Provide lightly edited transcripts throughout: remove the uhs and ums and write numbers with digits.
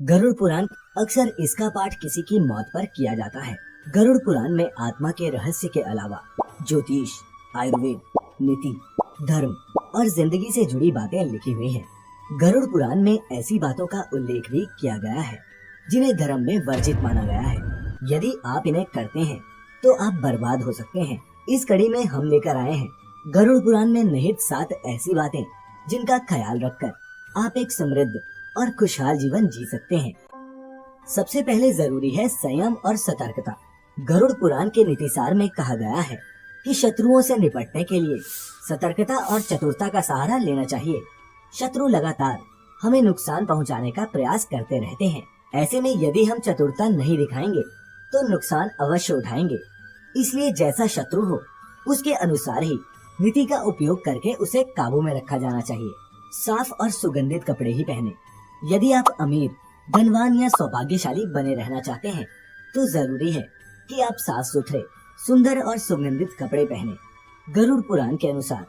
गरुड़ पुराण अक्सर इसका पाठ किसी की मौत पर किया जाता है। गरुड़ पुराण में आत्मा के रहस्य के अलावा ज्योतिष, आयुर्वेद, नीति, धर्म और जिंदगी से जुड़ी बातें लिखी हुई हैं। गरुड़ पुराण में ऐसी बातों का उल्लेख भी किया गया है जिन्हें धर्म में वर्जित माना गया है। यदि आप इन्हें करते हैं तो आप बर्बाद हो सकते हैं। इस कड़ी में हम लेकर आए हैं गरुड़ पुराण में निहित 7 ऐसी बातें जिनका ख्याल रखकर आप एक समृद्ध और खुशहाल जीवन जी सकते हैं। सबसे पहले जरूरी है संयम और सतर्कता। गरुड़ पुराण के नीतिसार में कहा गया है कि शत्रुओं से निपटने के लिए सतर्कता और चतुरता का सहारा लेना चाहिए। शत्रु लगातार हमें नुकसान पहुंचाने का प्रयास करते रहते हैं। ऐसे में यदि हम चतुरता नहीं दिखाएंगे तो नुकसान अवश्य उठाएंगे। इसलिए जैसा शत्रु हो उसके अनुसार ही नीति का उपयोग करके उसे काबू में रखा जाना चाहिए। साफ और सुगंधित कपड़े ही पहने। यदि आप अमीर, धनवान या सौभाग्यशाली बने रहना चाहते हैं तो जरूरी है कि आप साफ सुथरे, सुंदर और सुगंधित कपड़े पहने। गरुड़ पुराण के अनुसार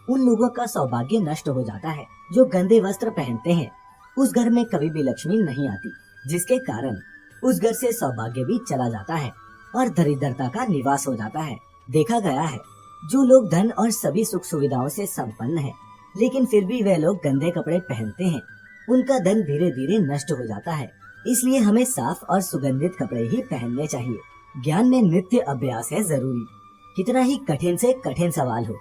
उन लोगों का सौभाग्य नष्ट हो जाता है जो गंदे वस्त्र पहनते हैं। उस घर में कभी भी लक्ष्मी नहीं आती, जिसके कारण उस घर से सौभाग्य भी चला जाता है और दरिद्रता का निवास हो जाता है। देखा गया है जो लोग धन और सभी सुख सुविधाओं से संपन्न हैं, लेकिन फिर भी वे लोग गंदे कपड़े पहनते हैं, उनका धन धीरे धीरे नष्ट हो जाता है। इसलिए हमें साफ और सुगंधित कपड़े ही पहनने चाहिए। ज्ञान में नित्य अभ्यास है जरूरी। कितना ही कठिन से कठिन सवाल हो,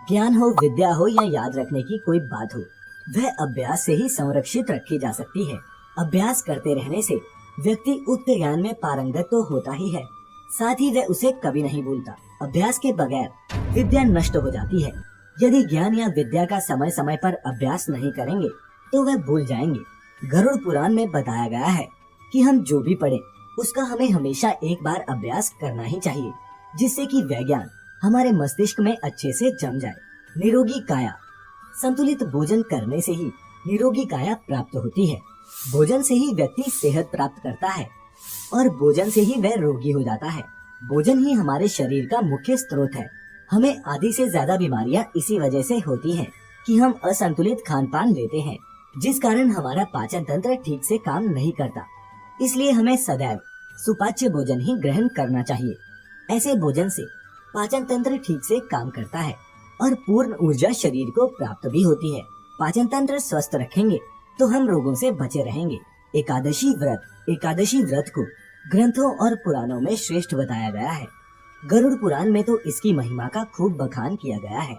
ज्ञान हो, विद्या हो या याद रखने की कोई बात हो, वह अभ्यास से ही संरक्षित रखी जा सकती है। अभ्यास करते रहने से व्यक्ति उक्त ज्ञान में पारंगत तो होता ही है, साथ ही वह उसे कभी नहीं भूलता। अभ्यास के बगैर विद्या नष्ट हो जाती है। यदि ज्ञान या विद्या का समय समय पर अभ्यास नहीं करेंगे तो वह भूल जाएंगे। गरुड़ पुराण में बताया गया है कि हम जो भी पढ़ें उसका हमें हमेशा एक बार अभ्यास करना ही चाहिए, जिससे कि वह ज्ञान हमारे मस्तिष्क में अच्छे से जम जाए। निरोगी काया। संतुलित भोजन करने से ही निरोगी काया प्राप्त होती है। भोजन से ही व्यक्ति सेहत प्राप्त करता है और भोजन से ही वह रोगी हो जाता है। भोजन ही हमारे शरीर का मुख्य स्रोत है। हमें आधी से ज्यादा बीमारियां इसी वजह से होती हैं कि हम असंतुलित खान पान लेते हैं, जिस कारण हमारा पाचन तंत्र ठीक से काम नहीं करता। इसलिए हमें सदैव सुपाच्य भोजन ही ग्रहण करना चाहिए। ऐसे भोजन से पाचन तंत्र ठीक से काम करता है और पूर्ण ऊर्जा शरीर को प्राप्त भी होती है। पाचन तंत्र स्वस्थ रखेंगे तो हम रोगों से बचे रहेंगे। एकादशी व्रत को ग्रंथों और पुराणों में श्रेष्ठ बताया गया है। गरुड़ पुराण में तो इसकी महिमा का खूब बखान किया गया है।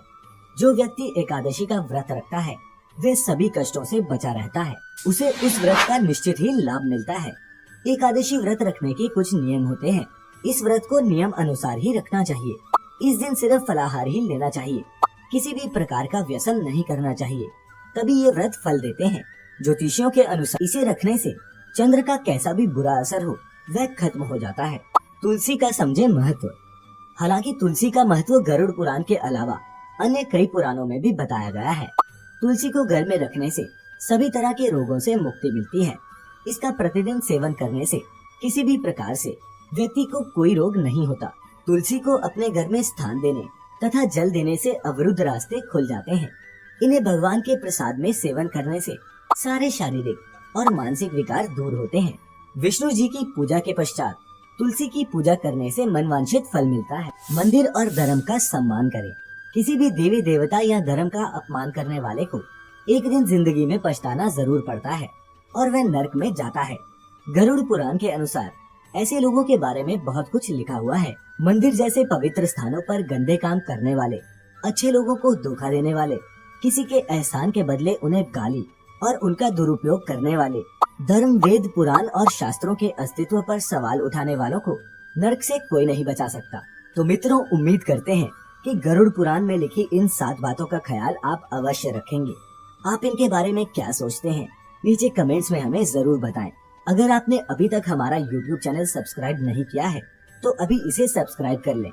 जो व्यक्ति एकादशी का व्रत रखता है वह सभी कष्टों से बचा रहता है। उसे उस व्रत का निश्चित ही लाभ मिलता है। एकादशी व्रत रखने के कुछ नियम होते हैं। इस व्रत को नियम अनुसार ही रखना चाहिए। इस दिन सिर्फ फलाहार ही लेना चाहिए। किसी भी प्रकार का व्यसन नहीं करना चाहिए, तभी ये व्रत फल देते हैं। ज्योतिषियों के अनुसार इसे रखने से चंद्र का कैसा भी बुरा असर हो वह खत्म हो जाता है। तुलसी का समझे महत्व। हालांकि तुलसी का महत्व गरुड़ पुराण के अलावा अन्य कई पुराणों में भी बताया गया है। तुलसी को घर में रखने से सभी तरह के रोगों से मुक्ति मिलती है। इसका प्रतिदिन सेवन करने से किसी भी प्रकार से व्यक्ति को कोई रोग नहीं होता। तुलसी को अपने घर में स्थान देने तथा जल देने से अवरुद्ध रास्ते खुल जाते हैं। इन्हें भगवान के प्रसाद में सेवन करने से सारे शारीरिक और मानसिक विकार दूर होते हैं। विष्णु जी की पूजा के पश्चात तुलसी की पूजा करने से मनवांछित फल मिलता है। मंदिर और धर्म का सम्मान करें। किसी भी देवी देवता या धर्म का अपमान करने वाले को एक दिन जिंदगी में पछताना जरूर पड़ता है और वह नरक में जाता है। गरुड़ पुराण के अनुसार ऐसे लोगों के बारे में बहुत कुछ लिखा हुआ है। मंदिर जैसे पवित्र स्थानों पर गंदे काम करने वाले, अच्छे लोगों को धोखा देने वाले, किसी के एहसान के बदले उन्हें गाली और उनका दुरुपयोग करने वाले, धर्म, वेद, पुराण और शास्त्रों के अस्तित्व पर सवाल उठाने वालों को नरक से कोई नहीं बचा सकता। तो मित्रों, उम्मीद करते हैं कि गरुड़ पुराण में लिखी इन 7 बातों का ख्याल आप अवश्य रखेंगे। आप इनके बारे में क्या सोचते हैं नीचे कमेंट्स में हमें जरूर बताएं। अगर आपने अभी तक हमारा YouTube चैनल सब्सक्राइब नहीं किया है तो अभी इसे सब्सक्राइब कर लें